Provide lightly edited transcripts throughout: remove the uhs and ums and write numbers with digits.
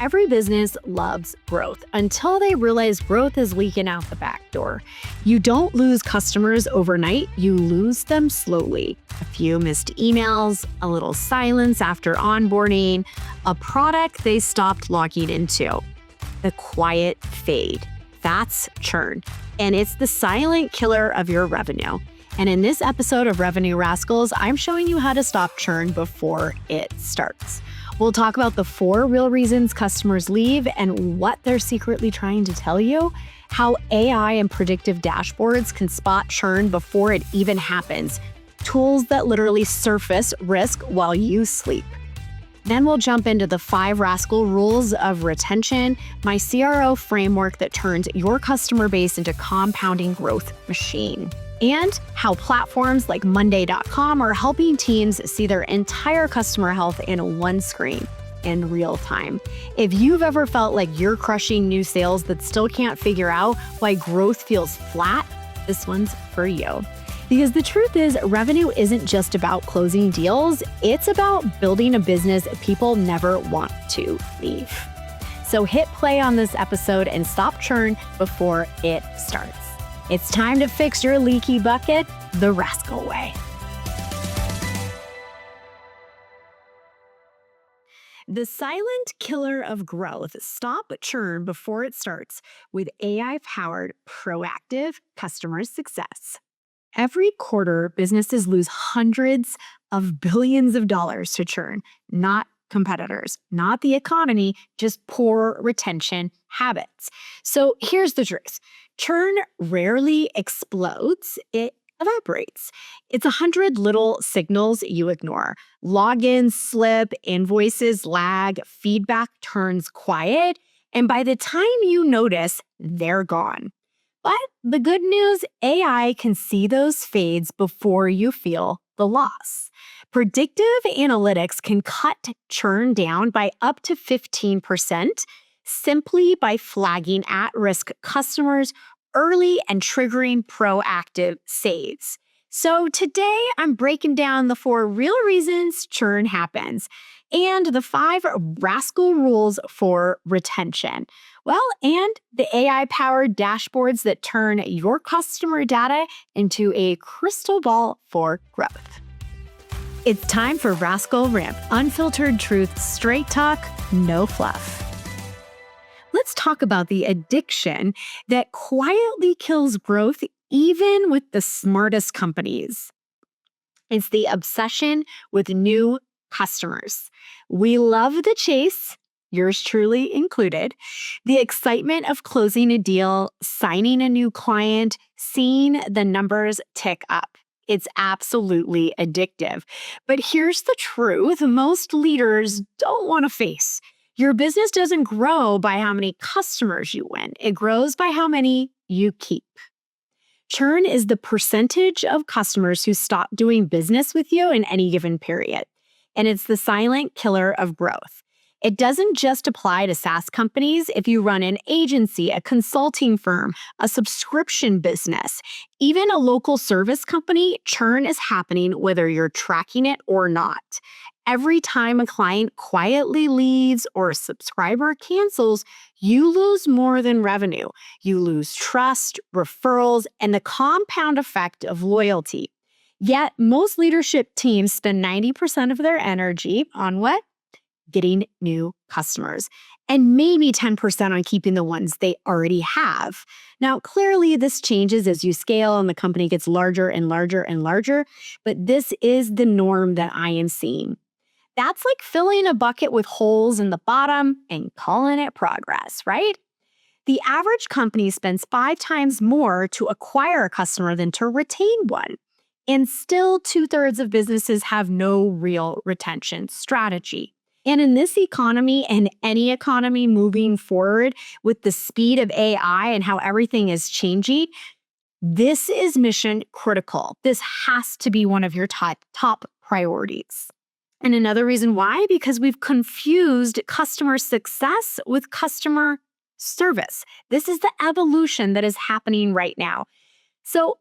Every business loves growth until they realize growth is leaking out the back door. You don't lose customers overnight, you lose them slowly. A few missed emails, a little silence after onboarding, a product they stopped logging into. The quiet fade. That's churn. And it's the silent killer of your revenue. And in this episode of Revenue Rascals, I'm showing you how to stop churn before it starts. We'll talk about the 4 real reasons customers leave and what they're secretly trying to tell you, how AI and predictive dashboards can spot churn before it even happens, tools that literally surface risk while you sleep. Then we'll jump into the 5 Rascal rules of retention, my CRO framework that turns your customer base into compounding growth machine. And how platforms like Monday.com are helping teams see their entire customer health in one screen in real time. If you've ever felt like you're crushing new sales but still can't figure out why growth feels flat, this one's for you. Because the truth is, revenue isn't just about closing deals, it's about building a business people never want to leave. So hit play on this episode and stop churn before it starts. It's time to fix your leaky bucket the Rascal way. The silent killer of growth. Stop churn before it starts with AI-powered proactive customer success. Every quarter, businesses lose hundreds of billions of dollars to churn, not competitors, not the economy, just poor retention habits. So here's the truth. Churn rarely explodes, it evaporates. It's 100 little signals you ignore. Logins slip, invoices lag, feedback turns quiet, and by the time you notice, they're gone. But the good news, AI can see those fades before you feel the loss. Predictive analytics can cut churn down by up to 15% simply by flagging at-risk customers early and triggering proactive saves. So today, I'm breaking down the 4 real reasons churn happens and the 5 Rascal rules for retention. Well, and the AI-powered dashboards that turn your customer data into a crystal ball for growth. It's time for Rascal Ramp, unfiltered truth, straight talk, no fluff. Let's talk about the addiction that quietly kills growth even with the smartest companies. It's the obsession with new customers. We love the chase, yours truly included, the excitement of closing a deal, signing a new client, seeing the numbers tick up. It's absolutely addictive. But here's the truth most leaders don't want to face. Your business doesn't grow by how many customers you win. It grows by how many you keep. Churn is the percentage of customers who stop doing business with you in any given period. And it's the silent killer of growth. It doesn't just apply to SaaS companies. If you run an agency, a consulting firm, a subscription business, even a local service company, churn is happening whether you're tracking it or not. Every time a client quietly leaves or a subscriber cancels, you lose more than revenue. You lose trust, referrals, and the compound effect of loyalty. Yet, most leadership teams spend 90% of their energy on what? Getting new customers, and maybe 10% on keeping the ones they already have. Now, clearly, this changes as you scale and the company gets larger and larger and larger, but this is the norm that I am seeing. That's like filling a bucket with holes in the bottom and calling it progress, right? The average company spends 5 times more to acquire a customer than to retain one. And still, 2/3 of businesses have no real retention strategy. And in this economy and any economy moving forward with the speed of AI and how everything is changing, this is mission critical. This has to be one of your top priorities. And another reason why, because we've confused customer success with customer service. This is the evolution that is happening right now. So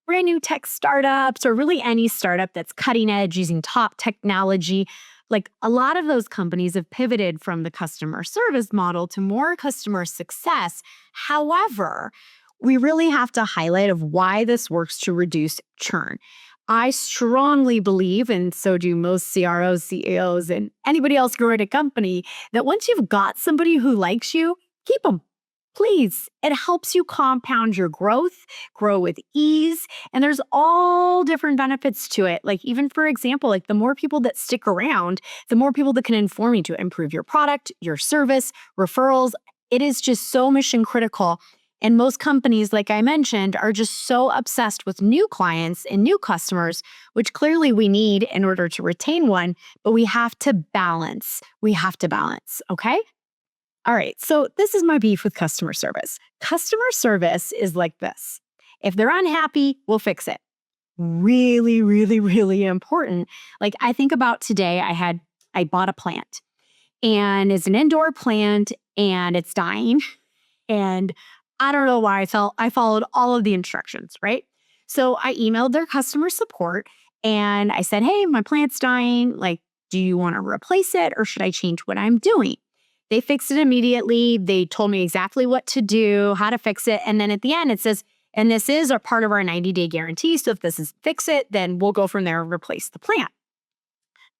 brand new tech startups, or really any startup that's cutting edge using top technology, Like a lot of those companies have pivoted from the customer service model to more customer success. However, we really have to highlight of why this works to reduce churn. I strongly believe, and so do most CROs, CEOs, and anybody else growing a company, that once you've got somebody who likes you, keep them. Please. It helps you compound your growth, grow with ease, and there's all different benefits to it. Like even for example, like the more people that stick around, the more people that can inform you to improve your product, your service, referrals. It is just so mission critical. And most companies, like I mentioned, are just so obsessed with new clients and new customers, which clearly we need in order to retain one, but we have to balance. We have to balance, okay? All right, so this is my beef with customer service. Customer service is like this. If they're unhappy, we'll fix it. Really, really, really important. Like I think about today, I bought a plant and it's an indoor plant and it's dying. And I don't know why I followed all of the instructions, right? So I emailed their customer support and I said, hey, my plant's dying. Like, do you want to replace it or should I change what I'm doing? They fixed it immediately. They told me exactly what to do, how to fix it. And then at the end, it says, and this is a part of our 90-day guarantee. So if this is fix it, then we'll go from there and replace the plant.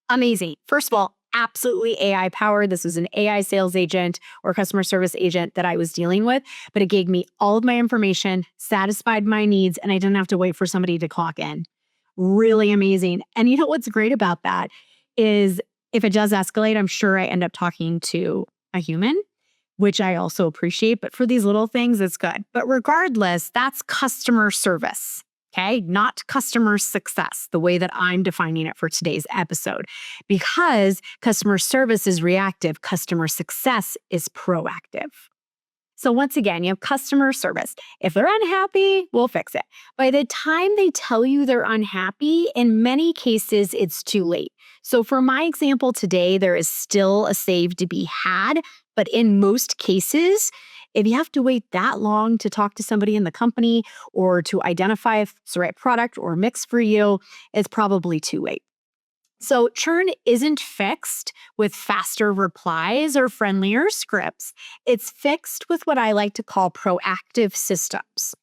Amazing. First of all, absolutely AI powered. This was an AI sales agent or customer service agent that I was dealing with, but it gave me all of my information, satisfied my needs, and I didn't have to wait for somebody to clock in. Really amazing. And you know what's great about that is if it does escalate, I'm sure I end up talking to a human, which I also appreciate. But for these little things, it's good. But regardless, that's customer service. Okay, not customer success, the way that I'm defining it for today's episode, because customer service is reactive, customer success is proactive. So once again, you have customer service. If they're unhappy, we'll fix it. By the time they tell you they're unhappy, in many cases, it's too late. So for my example today, there is still a save to be had, but in most cases, if you have to wait that long to talk to somebody in the company or to identify if it's the right product or mix for you, it's probably too late. So churn isn't fixed with faster replies or friendlier scripts. It's fixed with what I like to call proactive systems.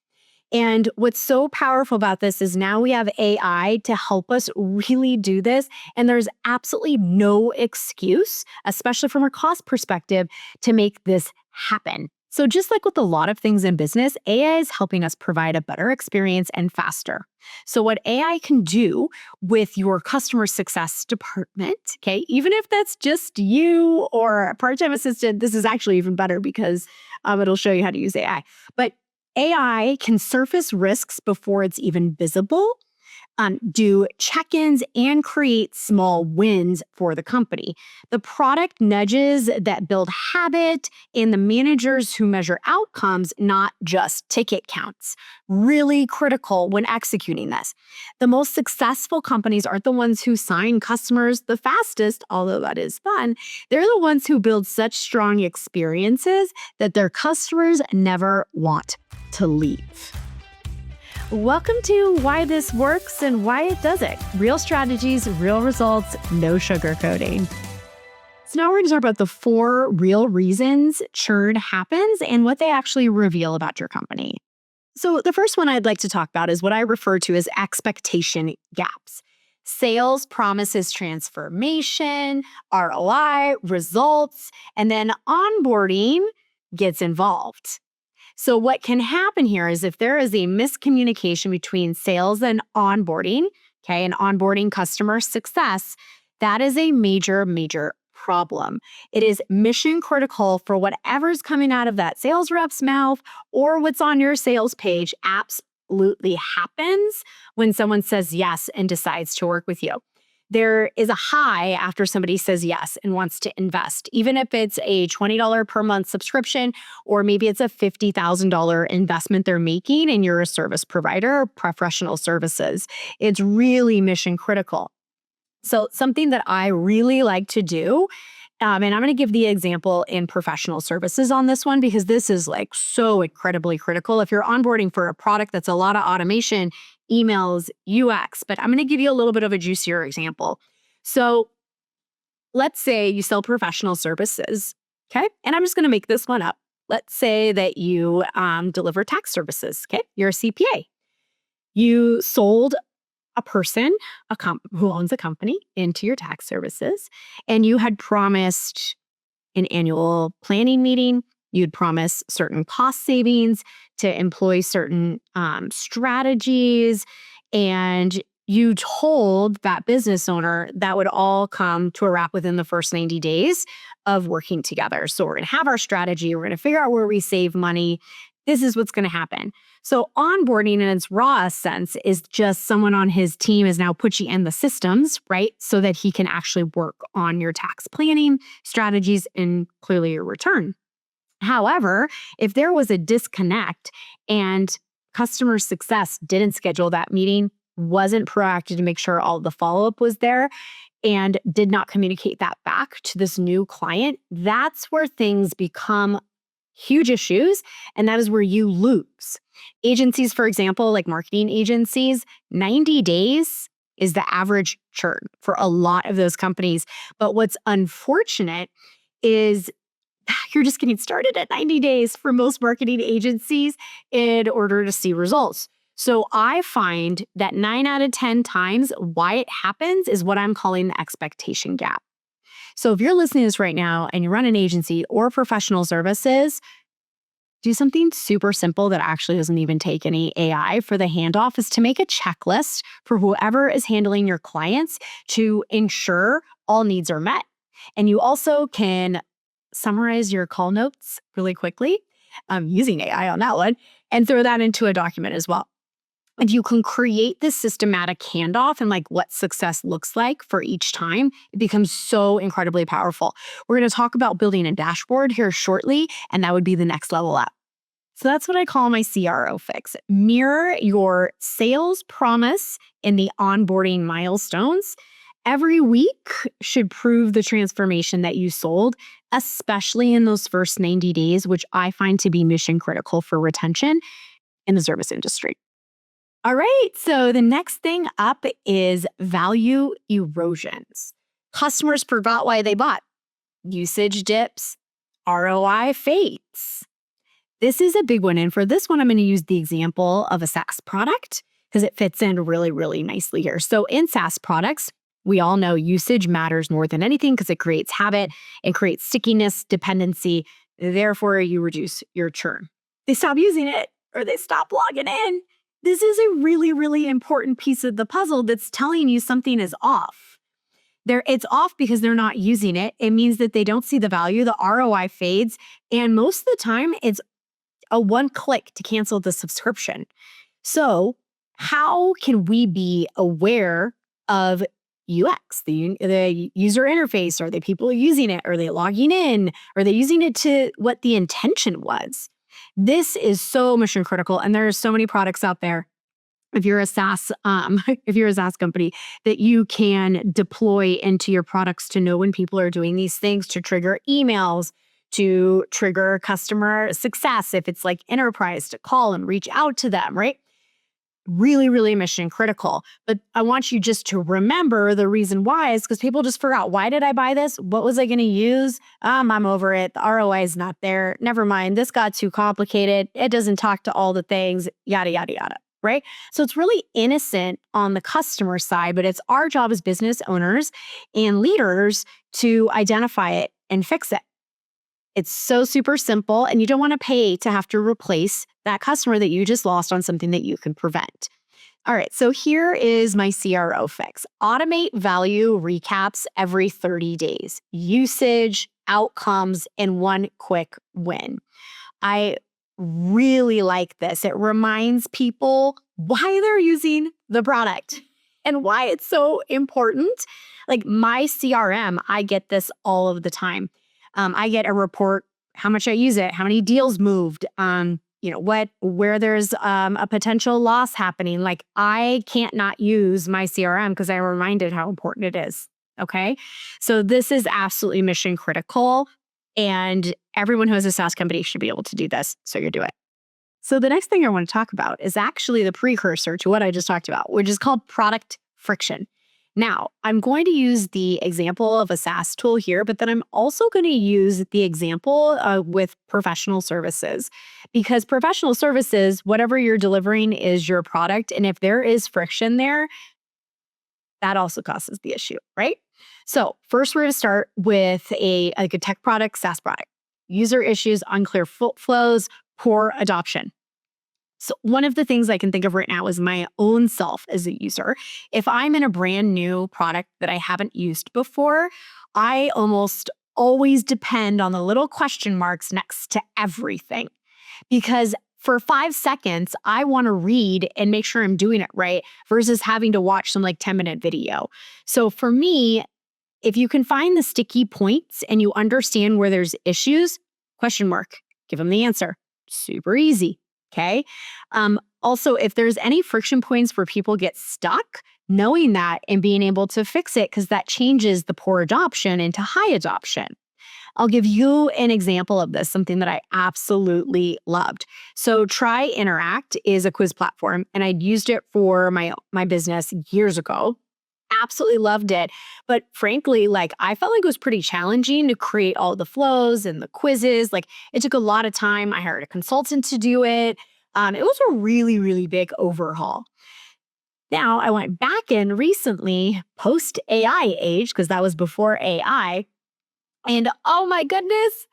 And what's so powerful about this is now we have AI to help us really do this. And there's absolutely no excuse, especially from a cost perspective, to make this happen. So just like with a lot of things in business, AI is helping us provide a better experience and faster. So what AI can do with your customer success department, okay, even if that's just you or a part-time assistant, this is actually even better because it'll show you how to use AI. But AI can surface risks before it's even visible, do check-ins, and create small wins for the company. The product nudges that build habit and the managers who measure outcomes, not just ticket counts. Really critical when executing this. The most successful companies aren't the ones who sign customers the fastest, although that is fun. They're the ones who build such strong experiences that their customers never want to leave. Welcome to Why This Works and Why It Doesn't. Real strategies, real results, no sugarcoating. So now we're going to talk about the 4 real reasons churn happens and what they actually reveal about your company. So the first one I'd like to talk about is what I refer to as expectation gaps. Sales promises transformation, ROI, results, and then onboarding gets involved. So what can happen here is if there is a miscommunication between sales and onboarding, okay, and onboarding customer success, that is a major, major problem. It is mission critical for whatever's coming out of that sales rep's mouth or what's on your sales page absolutely happens when someone says yes and decides to work with you. There is a high after somebody says yes and wants to invest, even if it's a $20 per month subscription, or maybe it's a $50,000 investment they're making and you're a service provider or professional services. It's really mission critical. So something that I really like to do, and I'm going to give the example in professional services on this one because this is like so incredibly critical. If you're onboarding for a product that's a lot of automation, emails, UX, but I'm going to give you a little bit of a juicier example. So Let's say you sell professional services, okay? And I'm just going to make this one up. Let's say that you deliver tax services, okay? You're a CPA. You sold a person who owns a company into your tax services, and you had promised an annual planning meeting. You'd promise certain cost savings to employ certain strategies. And you told that business owner that would all come to a wrap within the first 90 days of working together. So we're going to have our strategy. We're going to figure out where we save money. This is what's going to happen. So onboarding in its rawest sense is just someone on his team is now put you in the systems, right? So that he can actually work on your tax planning strategies and clearly your return. However, if there was a disconnect and customer success didn't schedule that meeting, wasn't proactive to make sure all the follow-up was there, and did not communicate that back to this new client, that's where things become huge issues. And that is where you lose. Agencies, for example, like marketing agencies, 90 days is the average churn for a lot of those companies. But what's unfortunate is you're just getting started at 90 days for most marketing agencies in order to see results. So I find that 9 out of 10 times why it happens is what I'm calling the expectation gap. So if you're listening to this right now and you run an agency or professional services, do something super simple that actually doesn't even take any AI for the handoff is to make a checklist for whoever is handling your clients to ensure all needs are met. And you also can summarize your call notes really quickly using AI on that one and throw that into a document as well. And you can create this systematic handoff and like what success looks like for each time. It becomes so incredibly powerful. We're going to talk about building a dashboard here shortly, and that would be the next level up. So that's what I call my CRO fix. Mirror your sales promise in the onboarding milestones. Every week should prove the transformation that you sold, especially in those first 90 days, which I find to be mission critical for retention in the service industry. All right, so the next thing up is value erosions. Customers forgot why they bought. Usage dips, ROI fades. This is a big one. And for this one, I'm going to use the example of a SaaS product because it fits in really, really nicely here. So in SaaS products, we all know usage matters more than anything because it creates habit, it creates stickiness, dependency. Therefore, you reduce your churn. They stop using it or they stop logging in. This is a really, really important piece of the puzzle that's telling you something is off. It's off because they're not using it. It means that they don't see the value, the ROI fades, and most of the time it's a one click to cancel the subscription. So how can we be aware of UX, the user interface? Are they people using it? Are they logging in? Are they using it to what the intention was? This is so mission critical, and there are so many products out there. If you're a SaaS, if you're a SaaS company, that you can deploy into your products to know when people are doing these things, to trigger emails, to trigger customer success. If it's like enterprise, to call and reach out to them, right? Really, really mission critical. But I want you just to remember the reason why is because people just forgot, why did I buy this? What was I going to use? I'm over it. The ROI is not there. Never mind. This got too complicated. It doesn't talk to all the things, yada, yada, yada, right? So it's really innocent on the customer side, but it's our job as business owners and leaders to identify it and fix it. It's so super simple, and you don't want to pay to have to replace that customer that you just lost on something that you can prevent. All right, so here is my CRO fix. Automate value recaps every 30 days. Usage, outcomes, and one quick win. I really like this. It reminds people why they're using the product and why it's so important. Like my CRM, I get this all of the time. I get a report, how much I use it, how many deals moved, where there's a potential loss happening. Like I can't not use my CRM because I'm reminded how important it is. Okay. So this is absolutely mission critical, and everyone who has a SaaS company should be able to do this. So you do it. So the next thing I want to talk about is actually the precursor to what I just talked about, which is called product friction. Now, I'm going to use the example of a SaaS tool here, but then I'm also going to use the example with professional services, because professional services, whatever you're delivering is your product. And if there is friction there, that also causes the issue, right? So first, we're going to start with a tech product, SaaS product. User issues, unclear flows, poor adoption. So one of the things I can think of right now is my own self as a user. If I'm in a brand new product that I haven't used before, I almost always depend on the little question marks next to everything, because for 5 seconds, I want to read and make sure I'm doing it right versus having to watch some like 10-minute video. So for me, if you can find the sticky points and you understand where there's issues, question mark, give them the answer. Super easy. Okay. Also, if there's any friction points where people get stuck, knowing that and being able to fix it, because that changes the poor adoption into high adoption. I'll give you an example of this, something that I absolutely loved. So Try Interact is a quiz platform, and I'd used it for my business years ago. Absolutely loved it. But frankly, like I felt like it was pretty challenging to create all the flows and the quizzes. Like it took a lot of time. I hired a consultant to do it. It was a really, really big overhaul. Now I went back in recently, post AI age, because that was before AI. And oh my goodness,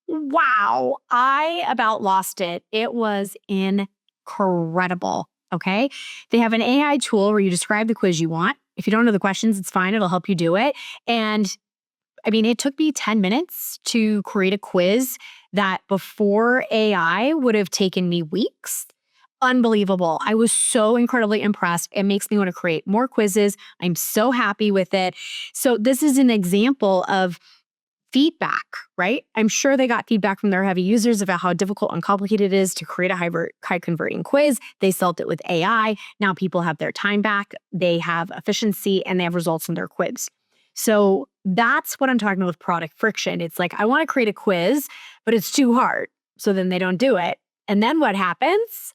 wow, I about lost it. It was incredible. Okay. They have an AI tool where you describe the quiz you want. If you don't know the questions, it's fine. It'll help you do it. And I mean, it took me 10 minutes to create a quiz that before AI would have taken me weeks. Unbelievable. I was so incredibly impressed. It makes me want to create more quizzes. I'm so happy with it. So this is an example of feedback, right? I'm sure they got feedback from their heavy users about how difficult and complicated it is to create a high converting quiz. They solved it with AI. Now people have their time back, they have efficiency, and they have results in their quiz. So that's what I'm talking about with product friction. It's like, I want to create a quiz, but it's too hard. So then they don't do it. And then what happens,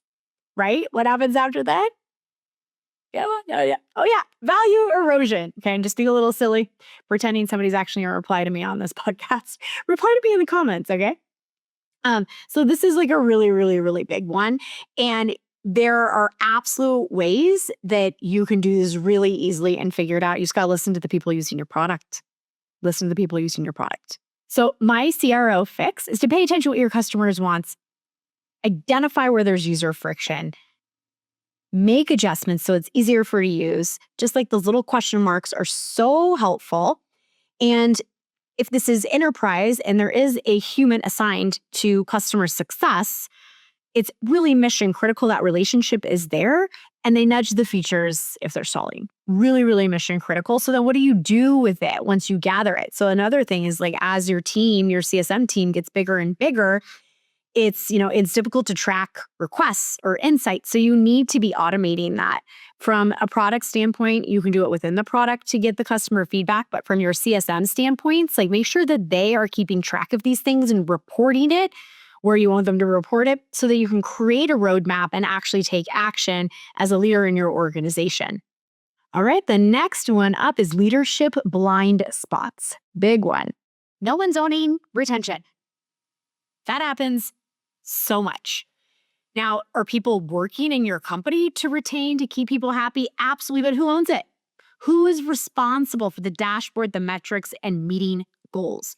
right? What happens after that? Yeah. Oh, yeah. Value erosion. Okay. I'm just being a little silly, pretending somebody's actually going to reply to me on this podcast. Reply to me in the comments. Okay. So this is like a really, really, really big one. And there are absolute ways that you can do this really easily and figure it out. You just got to listen to the people using your product. Listen to the people using your product. So my CRO fix is to pay attention to what your customers wants, identify where there's user friction, make adjustments so it's easier for you to use. Just like those little question marks are so helpful. And if this is enterprise and there is a human assigned to customer success, it's really mission critical that relationship is there, and they nudge the features if they're stalling. Really, really mission critical. So then what do you do with it once you gather it? So another thing is like as your team, your CSM team gets bigger and bigger, it's difficult to track requests or insights. So you need to be automating that. From a product standpoint, you can do it within the product to get the customer feedback. But from your CSM standpoints, like make sure that they are keeping track of these things and reporting it where you want them to report it so that you can create a roadmap and actually take action as a leader in your organization. All right, the next one up is leadership blind spots. Big one. No one's owning retention. That happens so much. Now, are people working in your company to retain, to keep people happy? Absolutely, but who owns it? Who is responsible for the dashboard, the metrics, and meeting goals?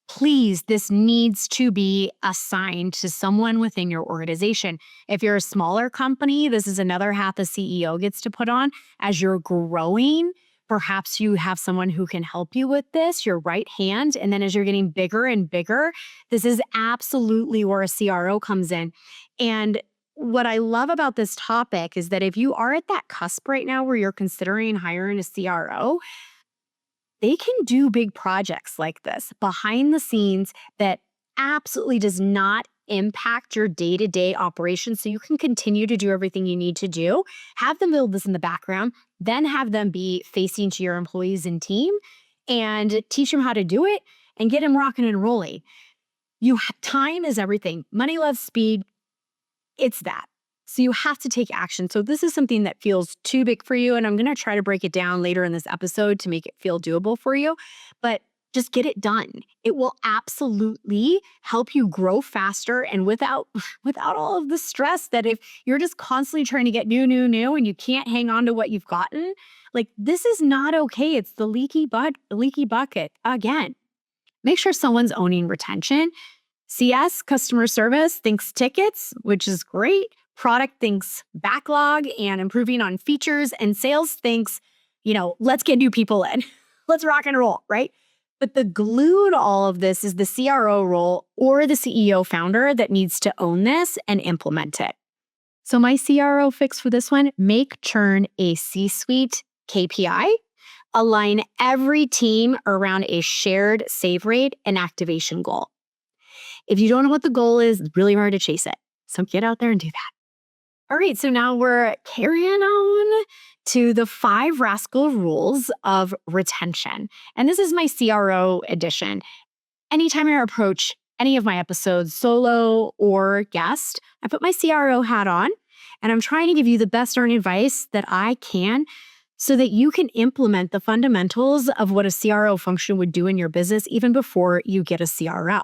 Please, this needs to be assigned to someone within your organization. If you're a smaller company, this is another hat the CEO gets to put on. As you're growing, perhaps you have someone who can help you with this, your right hand. And then as you're getting bigger and bigger, this is absolutely where a CRO comes in. And what I love about this topic is that if you are at that cusp right now where you're considering hiring a CRO, they can do big projects like this behind the scenes that absolutely does not impact your day-to-day operations, so you can continue to do everything you need to do. Have them build this in the background, then have them be facing to your employees and team and teach them how to do it and get them rocking and rolling. Time is everything. Money loves speed. It's that. So you have to take action. So this is something that feels too big for you. And I'm going to try to break it down later in this episode to make it feel doable for you. But just get it done. It will absolutely help you grow faster and without all of the stress that if you're just constantly trying to get new, and you can't hang on to what you've gotten, like this is not okay. It's the leaky bucket again. Make sure someone's owning retention. CS, customer service, thinks tickets, which is great. Product thinks backlog and improving on features. And sales thinks, let's get new people in. Let's rock and roll, right? But the glue to all of this is the CRO role or the CEO founder that needs to own this and implement it. So my CRO fix for this one, make churn a C-suite KPI. Align every team around a shared save rate and activation goal. If you don't know what the goal is, it's really hard to chase it. So get out there and do that. All right, so now we're carrying on to the 5 Rascal rules of retention. And this is my CRO edition. Anytime I approach any of my episodes, solo or guest, I put my CRO hat on and I'm trying to give you the best darn advice that I can so that you can implement the fundamentals of what a CRO function would do in your business even before you get a CRO.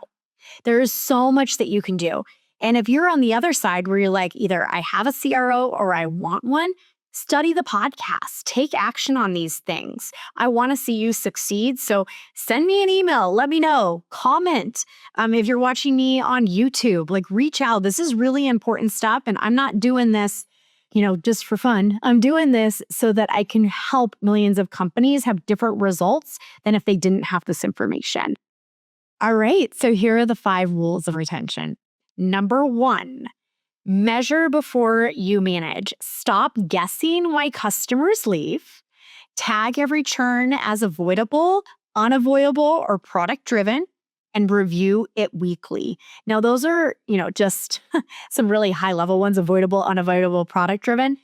There is so much that you can do. And if you're on the other side where you're like, either I have a CRO or I want one, study the podcast, take action on these things. I want to see you succeed. So send me an email, let me know, comment. If you're watching me on YouTube, reach out. This is really important stuff. And I'm not doing this, just for fun. I'm doing this so that I can help millions of companies have different results than if they didn't have this information. All right, so here are the 5 rules of retention. Number 1, measure before you manage. Stop guessing why customers leave. Tag every churn as avoidable, unavoidable, or product-driven, and review it weekly. Now, those are, just some really high-level ones, avoidable, unavoidable, product-driven.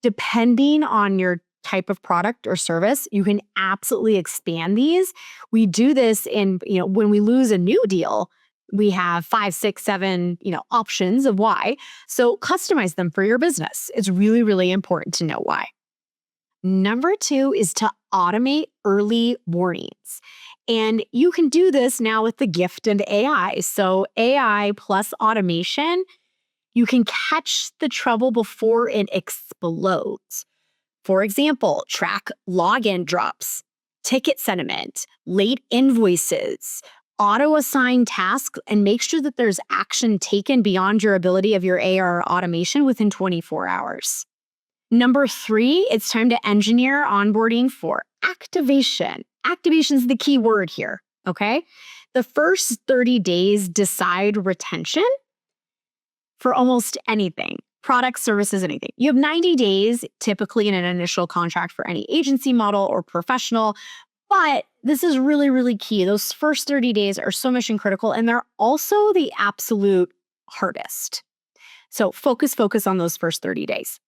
Depending on your type of product or service, you can absolutely expand these. We do this in, when we lose a new deal, we have 5, 6, 7, options of why. So customize them for your business. It's really, really important to know why. Number 2 is to automate early warnings. And you can do this now with the gift and AI. So AI plus automation, you can catch the trouble before it explodes. For example, track login drops, ticket sentiment, late invoices, auto-assign tasks, and make sure that there's action taken beyond your ability of your AR automation within 24 hours. Number 3, it's time to engineer onboarding for activation. Activation is the key word here, okay? The first 30 days decide retention for almost anything. Products, services, anything. You have 90 days typically in an initial contract for any agency model or professional, but this is really, really key. Those first 30 days are so mission critical, and they're also the absolute hardest. So focus on those first 30 days.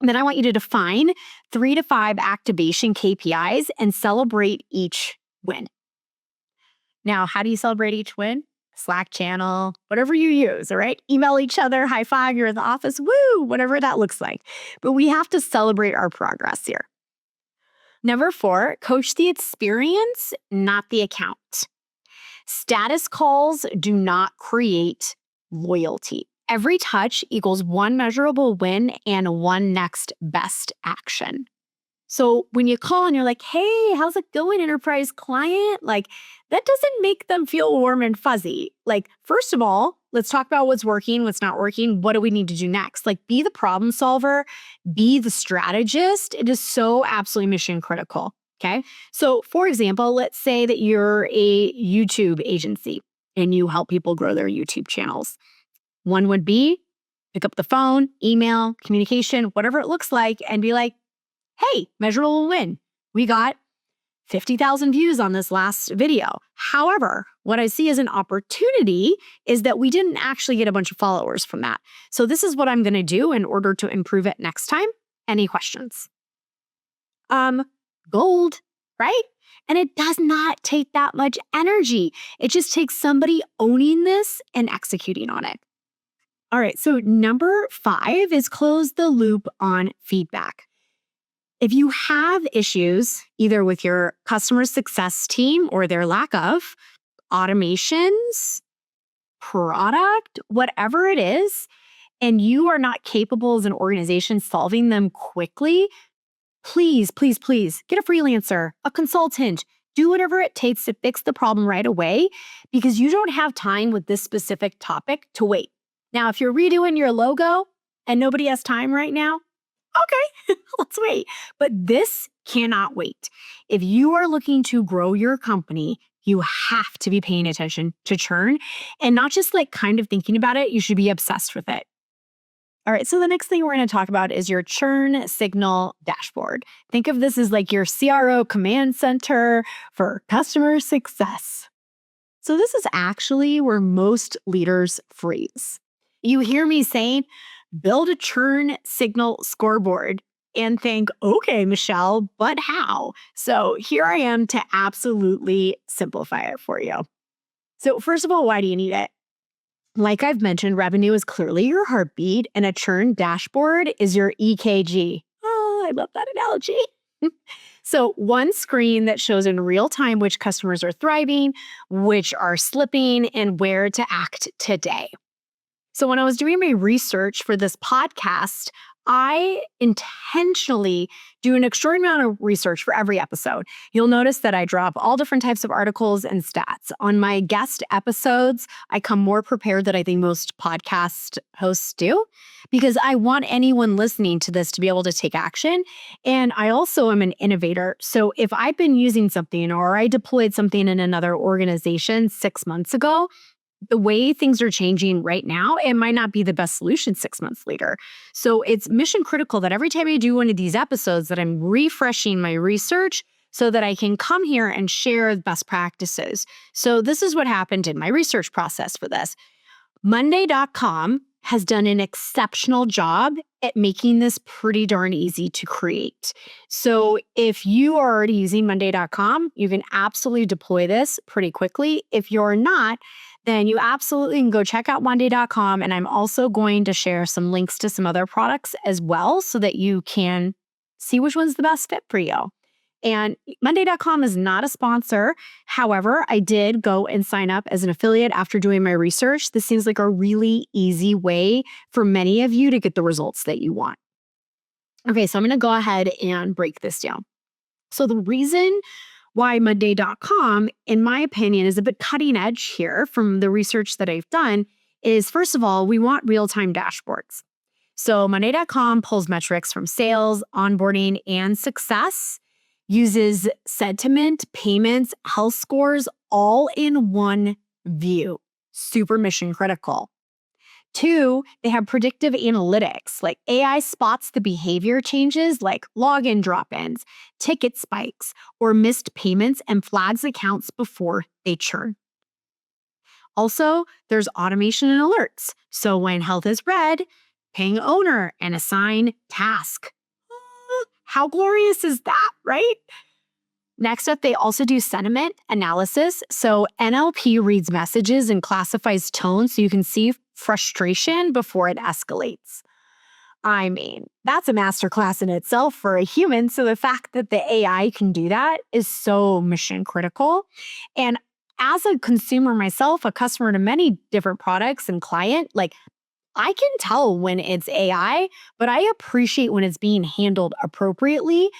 And then I want you to define 3 to 5 activation KPIs and celebrate each win. Now, how do you celebrate each win? Slack channel, whatever you use, all right? Email each other, high five, you're in the office, woo, whatever that looks like. But we have to celebrate our progress here. Number 4, coach the experience, not the account. Status calls do not create loyalty. Every touch equals 1 measurable win and 1 next best action. So when you call and you're like, hey, how's it going, enterprise client? That doesn't make them feel warm and fuzzy. First of all, let's talk about what's working, what's not working. What do we need to do next? Be the problem solver, be the strategist. It is so absolutely mission critical. Okay. So for example, let's say that you're a YouTube agency and you help people grow their YouTube channels. One would be pick up the phone, email, communication, whatever it looks like, and be like, hey, measurable win. We got 50,000 views on this last video. However, what I see as an opportunity is that we didn't actually get a bunch of followers from that. So this is what I'm going to do in order to improve it next time. Any questions? Gold, right? And it does not take that much energy. It just takes somebody owning this and executing on it. All right, so number 5 is close the loop on feedback. If you have issues either with your customer success team or their lack of automations, product, whatever it is, and you are not capable as an organization solving them quickly, please, please, please get a freelancer, a consultant, do whatever it takes to fix the problem right away because you don't have time with this specific topic to wait. Now, if you're redoing your logo and nobody has time right now, okay, let's wait. But this cannot wait. If you are looking to grow your company, you have to be paying attention to churn and not just like kind of thinking about it. You should be obsessed with it. All right, so the next thing we're going to talk about is your Churn Signal Dashboard. Think of this as like your CRO command center for customer success. So this is actually where most leaders freeze. You hear me saying, build a churn signal scoreboard and think, okay, Michelle, but how? So here I am to absolutely simplify it for you. So first of all, why do you need it? Like I've mentioned, revenue is clearly your heartbeat, and a churn dashboard is your EKG. Oh, I love that analogy. So one screen that shows in real time which customers are thriving, which are slipping, and where to act today. So when I was doing my research for this podcast, I intentionally do an extraordinary amount of research for every episode. You'll notice that I drop all different types of articles and stats. On my guest episodes, I come more prepared than I think most podcast hosts do because I want anyone listening to this to be able to take action. And I also am an innovator. So if I've been using something or I deployed something in another organization 6 months ago, the way things are changing right now, it might not be the best solution 6 months later. So it's mission critical that every time I do one of these episodes that I'm refreshing my research so that I can come here and share best practices. So this is what happened in my research process for this. Monday.com has done an exceptional job at making this pretty darn easy to create. So if you are already using Monday.com, you can absolutely deploy this pretty quickly. If you're not, then you absolutely can go check out Monday.com. And I'm also going to share some links to some other products as well so that you can see which one's the best fit for you. And Monday.com is not a sponsor. However, I did go and sign up as an affiliate after doing my research. This seems like a really easy way for many of you to get the results that you want. Okay, so I'm going to go ahead and break this down. So the reason why Monday.com, in my opinion, is a bit cutting edge here from the research that I've done is, first of all, we want real-time dashboards. So Monday.com pulls metrics from sales, onboarding, and success, uses sentiment, payments, health scores, all in one view. Super mission critical. 2, they have predictive analytics, like AI spots the behavior changes like login drop-ins, ticket spikes, or missed payments and flags accounts before they churn. Also, there's automation and alerts. So when health is red, ping owner and assign task. How glorious is that, right? Next up, they also do sentiment analysis. So NLP reads messages and classifies tones so you can see frustration before it escalates. I mean, that's a masterclass in itself for a human. So the fact that the AI can do that is so mission critical. And as a consumer myself, a customer to many different products and client, like I can tell when it's AI, but I appreciate when it's being handled appropriately.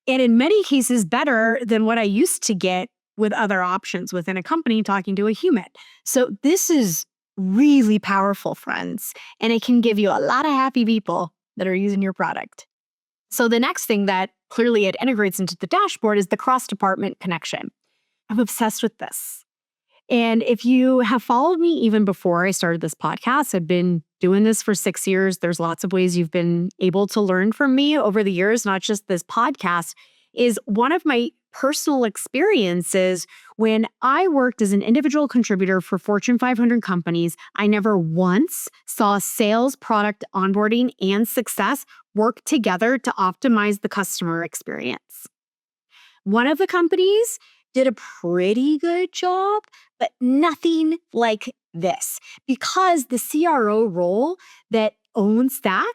And in many cases, better than what I used to get with other options within a company talking to a human. So this is really powerful, friends, and it can give you a lot of happy people that are using your product. So the next thing that clearly it integrates into the dashboard is the cross-department connection. I'm obsessed with this. And if you have followed me even before I started this podcast, I've been doing this for 6 years. There's lots of ways you've been able to learn from me over the years, not just this podcast, is one of my personal experiences when I worked as an individual contributor for Fortune 500 companies. I never once saw sales, product, onboarding, and success work together to optimize the customer experience. One of the companies did a pretty good job, but nothing like this because the CRO role that owns that,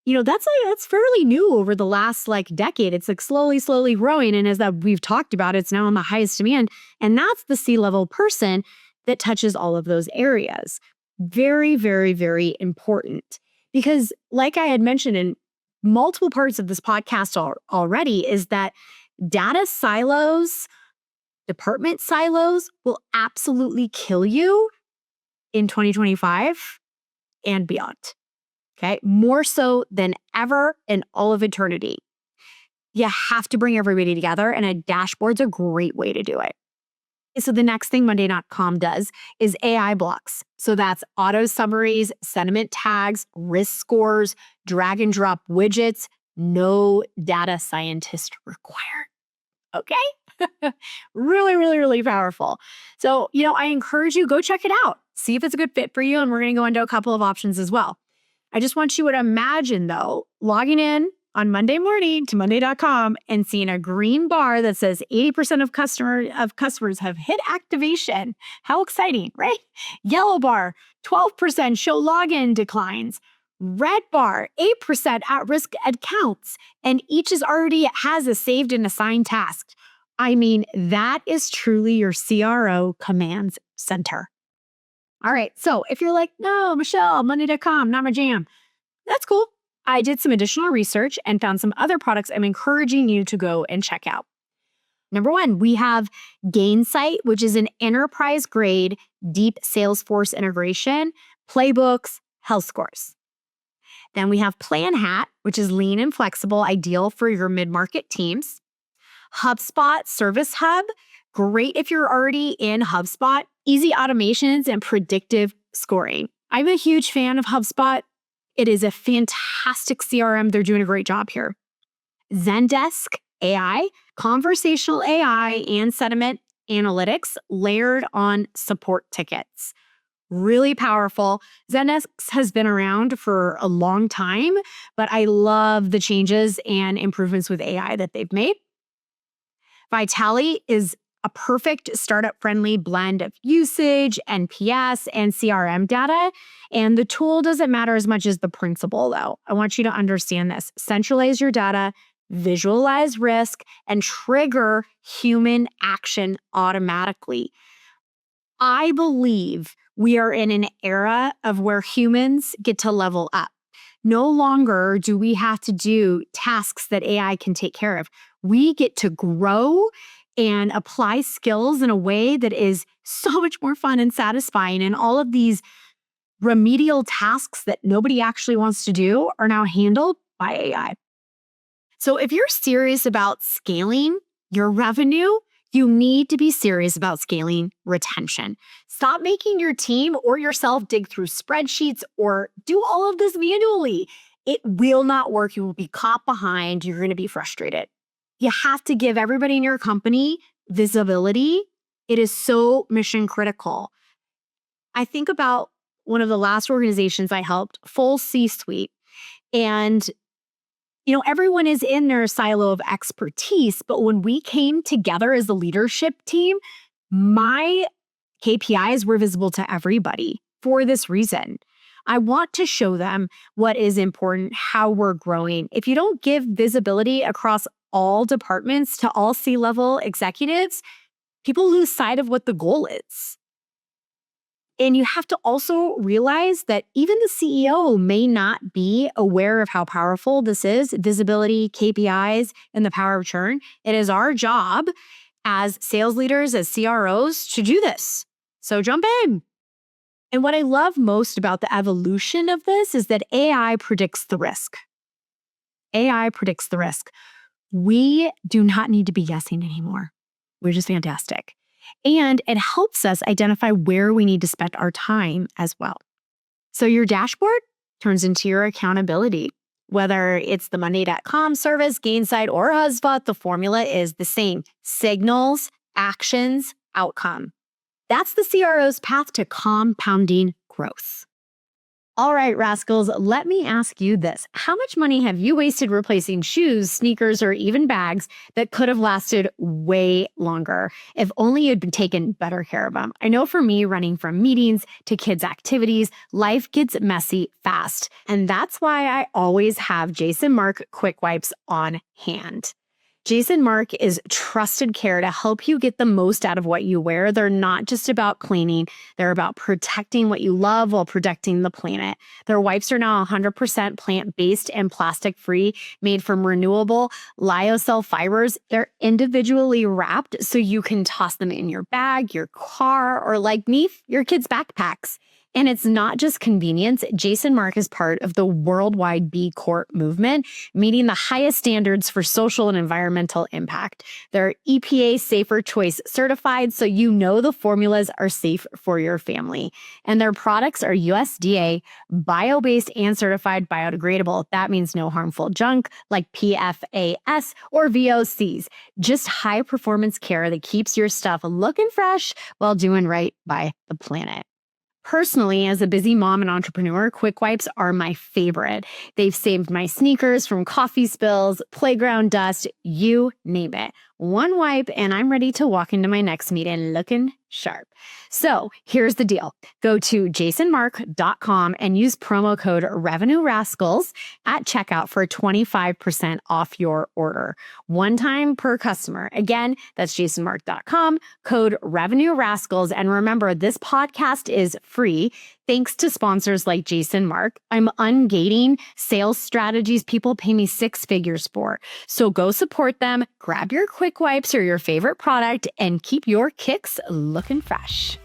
that's fairly new over the last decade. It's slowly growing. And as that we've talked about, it's now on the highest demand. And that's the C-level person that touches all of those areas. Very, very, very important. Because like I had mentioned in multiple parts of this podcast already, is that data silos, department silos will absolutely kill you in 2025 and beyond. Okay, more so than ever in all of eternity. You have to bring everybody together, and a dashboard's a great way to do it. So the next thing Monday.com does is AI blocks. So that's auto summaries, sentiment tags, risk scores, drag and drop widgets, no data scientist required. Okay? Really, really, really powerful. So, I encourage you, go check it out. See if it's a good fit for you. And we're going to go into a couple of options as well. I just want you to imagine, though, logging in on Monday morning to Monday.com and seeing a green bar that says 80% of customers have hit activation. How exciting, right? Yellow bar, 12% show login declines. Red bar, 8% at-risk accounts. And each has a saved and assigned task. I mean, that is truly your CRO commands center. All right, so if you're like, no, Michelle, Monday.com, not my jam, that's cool. I did some additional research and found some other products I'm encouraging you to go and check out. Number one, we have Gainsight, which is an enterprise-grade, deep Salesforce integration, playbooks, health scores. Then we have PlanHat, which is lean and flexible, ideal for your mid-market teams. HubSpot Service Hub, great if you're already in HubSpot, easy automations and predictive scoring. I'm a huge fan of HubSpot. It is a fantastic CRM. They're doing a great job here. Zendesk AI, conversational AI and sentiment analytics layered on support tickets. Really powerful. Zendesk has been around for a long time, but I love the changes and improvements with AI that they've made. Vitali is a perfect startup-friendly blend of usage, NPS, and CRM data. And the tool doesn't matter as much as the principle, though. I want you to understand this. Centralize your data, visualize risk, and trigger human action automatically. I believe we are in an era of where humans get to level up. No longer do we have to do tasks that AI can take care of. We get to grow and apply skills in a way that is so much more fun and satisfying. And all of these remedial tasks that nobody actually wants to do are now handled by AI. So if you're serious about scaling your revenue, you need to be serious about scaling retention. Stop making your team or yourself dig through spreadsheets or do all of this manually. It will not work. You will be caught behind. You're going to be frustrated. You have to give everybody in your company visibility. It is so mission critical. I think about one of the last organizations I helped, full C-suite, and everyone is in their silo of expertise, but when we came together as a leadership team, my KPIs were visible to everybody for this reason. I want to show them what is important, how we're growing. If you don't give visibility across all departments to all C-level executives, people lose sight of what the goal is. And you have to also realize that even the CEO may not be aware of how powerful this is, visibility, KPIs, and the power of churn. It is our job as sales leaders, as CROs, to do this. So jump in. And what I love most about the evolution of this is that AI predicts the risk. AI predicts the risk. We do not need to be guessing anymore, which is fantastic. And it helps us identify where we need to spend our time as well. So your dashboard turns into your accountability. Whether it's the Monday.com service, Gainsight, or HubSpot, the formula is the same. Signals, actions, outcome. That's the CRO's path to compounding growth. All right, Rascals, let me ask you this. How much money have you wasted replacing shoes, sneakers, or even bags that could have lasted way longer if only you'd been taken better care of them? I know for me, running from meetings to kids' activities, life gets messy fast. And that's why I always have Jason Mark Quick Wipes on hand. Jason Mark is trusted care to help you get the most out of what you wear. They're not just about cleaning, they're about protecting what you love while protecting the planet. Their wipes are now 100% plant-based and plastic-free, made from renewable lyocell fibers. They're individually wrapped so you can toss them in your bag, your car, or like me, your kids' backpacks. And it's not just convenience. Jason Mark is part of the worldwide B Corp movement, meeting the highest standards for social and environmental impact. They're EPA Safer Choice certified, so you know the formulas are safe for your family. And their products are USDA bio-based and certified biodegradable. That means no harmful junk like PFAS or VOCs. Just high-performance care that keeps your stuff looking fresh while doing right by the planet. Personally, as a busy mom and entrepreneur, Quick Wipes are my favorite. They've saved my sneakers from coffee spills, playground dust, you name it. One wipe and I'm ready to walk into my next meeting looking sharp. So here's the deal. Go to jasonmark.com and use promo code Revenue Rascals at checkout for 25% off your order. One time per customer. Again, that's jasonmark.com, code Revenue Rascals. And remember, this podcast is free thanks to sponsors like Jason Mark. I'm ungating sales strategies people pay me six figures for. So go support them, grab your Quick Wipes or your favorite product, and keep your kicks looking fresh.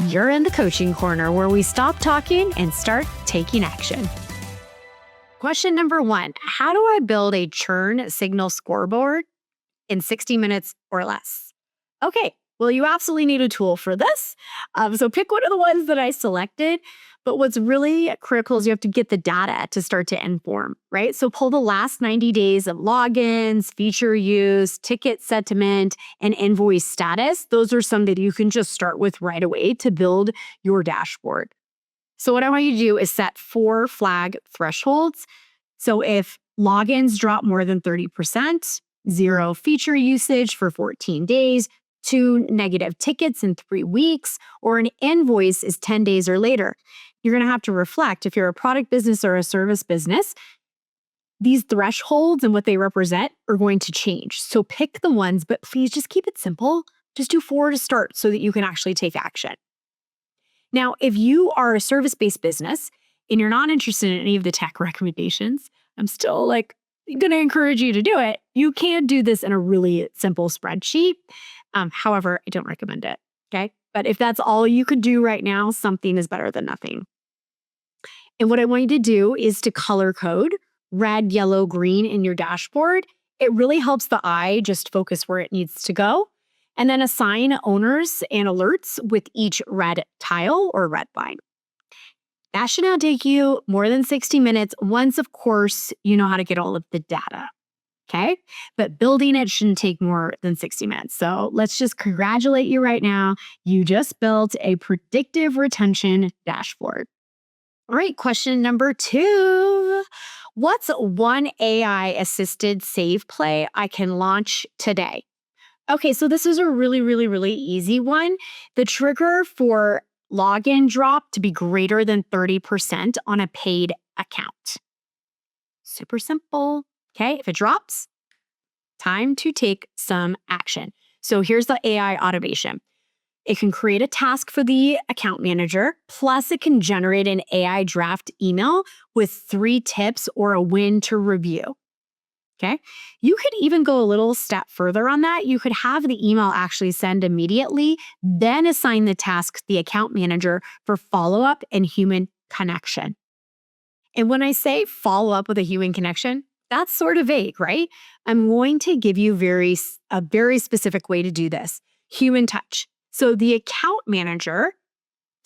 You're in the coaching corner where we stop talking and start taking action. Question number 1, how do I build a churn signal scoreboard in 60 minutes or less? Okay, well, you absolutely need a tool for this. So pick one of the ones that I selected. But what's really critical is you have to get the data to start to inform, right? So pull the last 90 days of logins, feature use, ticket sentiment, and invoice status. Those are some that you can just start with right away to build your dashboard. So what I want you to do is set 4 flag thresholds. So if logins drop more than 30%, 0 feature usage for 14 days, 2 negative tickets in 3 weeks, or an invoice is 10 days or later, you're going to have to reflect if you're a product business or a service business. These thresholds and what they represent are going to change. So pick the ones, but please just keep it simple. Just do 4 to start so that you can actually take action. Now, if you are a service-based business and you're not interested in any of the tech recommendations, I'm still going to encourage you to do it. You can do this in a really simple spreadsheet. However, I don't recommend it. Okay. But if that's all you could do right now, something is better than nothing. And what I want you to do is to color code red, yellow, green in your dashboard. It really helps the eye just focus where it needs to go. And then assign owners and alerts with each red tile or red line. That should now take you more than 60 minutes once, of course, you know how to get all of the data. Okay, but building it shouldn't take more than 60 minutes. So let's just congratulate you right now. You just built a predictive retention dashboard. All right, question number 2. What's one AI-assisted save play I can launch today? Okay, so this is a really, really, really easy one. The trigger for login drop to be greater than 30% on a paid account. Super simple. Okay, if it drops, time to take some action. So here's the AI automation. It can create a task for the account manager, plus it can generate an AI draft email with 3 tips or a win to review. Okay, you could even go a little step further on that. You could have the email actually send immediately, then assign the task to the account manager for follow-up and human connection. And when I say follow up with a human connection, that's sort of vague, right? I'm going to give you a very specific way to do this. Human touch. So the account manager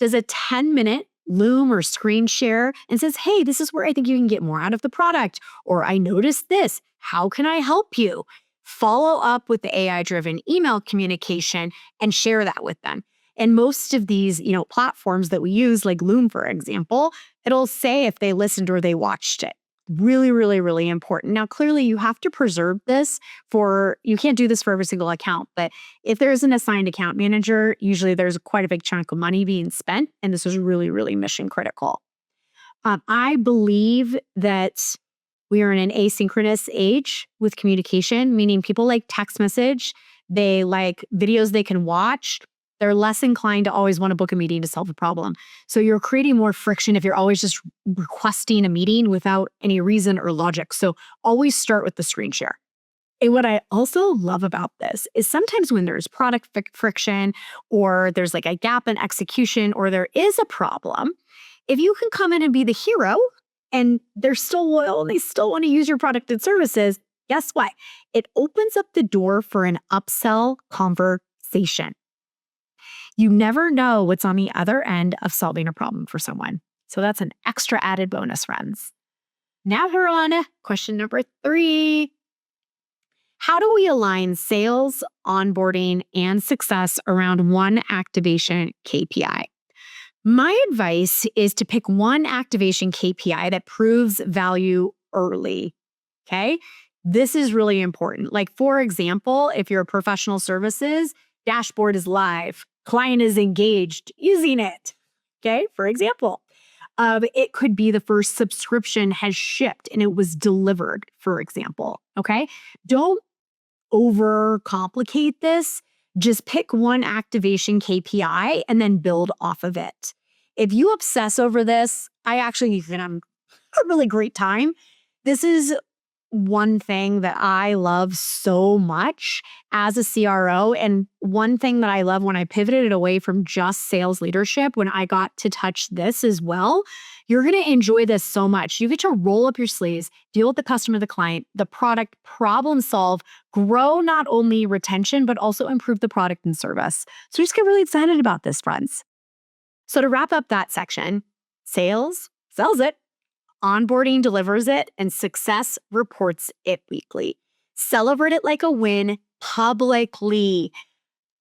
does a 10-minute Loom or screen share and says, hey, this is where I think you can get more out of the product. Or I noticed this. How can I help you? Follow up with the AI-driven email communication and share that with them. And most of these, platforms that we use, like Loom, for example, it'll say if they listened or they watched it. Really, really, really important. Now, clearly you have to preserve this you can't do this for every single account, but if there's an assigned account manager, usually there's quite a big chunk of money being spent, and this is really, really mission critical. I believe that we are in an asynchronous age with communication, meaning people like text message, they like videos they can watch. They're less inclined to always want to book a meeting to solve a problem. So you're creating more friction if you're always just requesting a meeting without any reason or logic. So always start with the screen share. And what I also love about this is sometimes when there's product friction or there's like a gap in execution or there is a problem, if you can come in and be the hero and they're still loyal and they still want to use your product and services, guess what? It opens up the door for an upsell conversation. You never know what's on the other end of solving a problem for someone. So that's an extra added bonus, friends. Now we're on question number 3. How do we align sales, onboarding, and success around one activation KPI? My advice is to pick one activation KPI that proves value early, okay? This is really important. Like, for example, if you're a professional services, dashboard is live. Client is engaged using it, okay? For example, it could be the first subscription has shipped and it was delivered, for example, okay? Don't overcomplicate this. Just pick one activation KPI and then build off of it. If you obsess over this, I actually think I'm a really great time. This is one thing that I love so much as a CRO. And one thing that I love when I pivoted away from just sales leadership, when I got to touch this as well, you're going to enjoy this so much. You get to roll up your sleeves, deal with the customer, the client, the product, problem solve, grow not only retention, but also improve the product and service. So just get really excited about this, friends. So to wrap up that section, sales sells it. Onboarding delivers it, and success reports it weekly. Celebrate it like a win publicly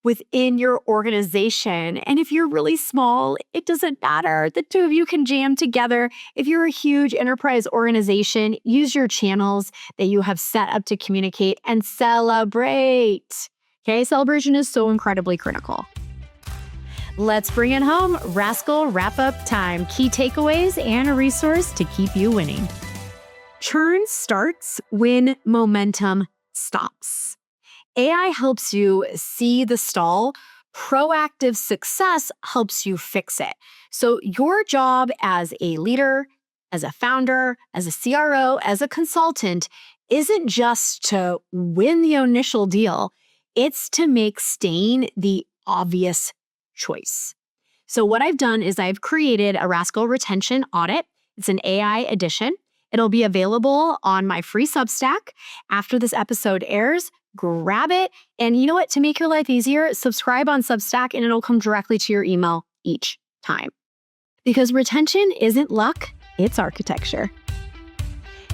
within your organization. And if you're really small, it doesn't matter. The two of you can jam together. If you're a huge enterprise organization, use your channels that you have set up to communicate and celebrate. Okay, celebration is so incredibly critical. Let's bring it home. Rascal wrap-up time. Key takeaways and a resource to keep you winning. Churn starts when momentum stops. AI helps you see the stall. Proactive success helps you fix it. So your job as a leader, as a founder, as a CRO, as a consultant, isn't just to win the initial deal. It's to make staying the obvious choice. So what I've done is I've created a Rascal retention audit. It's an AI edition. It'll be available on my free Substack after this episode airs. Grab it. And you know what? To make your life easier, subscribe on Substack and it'll come directly to your email each time. Because retention isn't luck, it's architecture.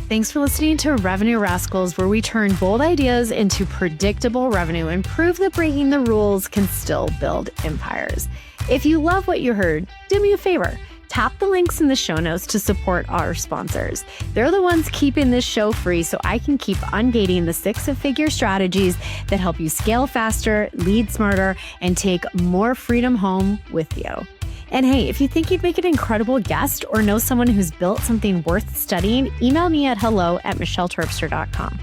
Thanks for listening to Revenue Rascals, where we turn bold ideas into predictable revenue and prove that breaking the rules can still build empires. If you love what you heard, do me a favor. Tap the links in the show notes to support our sponsors. They're the ones keeping this show free so I can keep ungating the six-figure strategies that help you scale faster, lead smarter, and take more freedom home with you. And hey, if you think you'd make an incredible guest or know someone who's built something worth studying, email me at hello@michelleterpstra.com.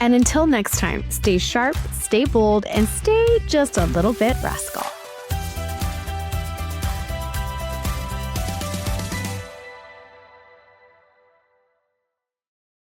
And until next time, stay sharp, stay bold, and stay just a little bit rascal.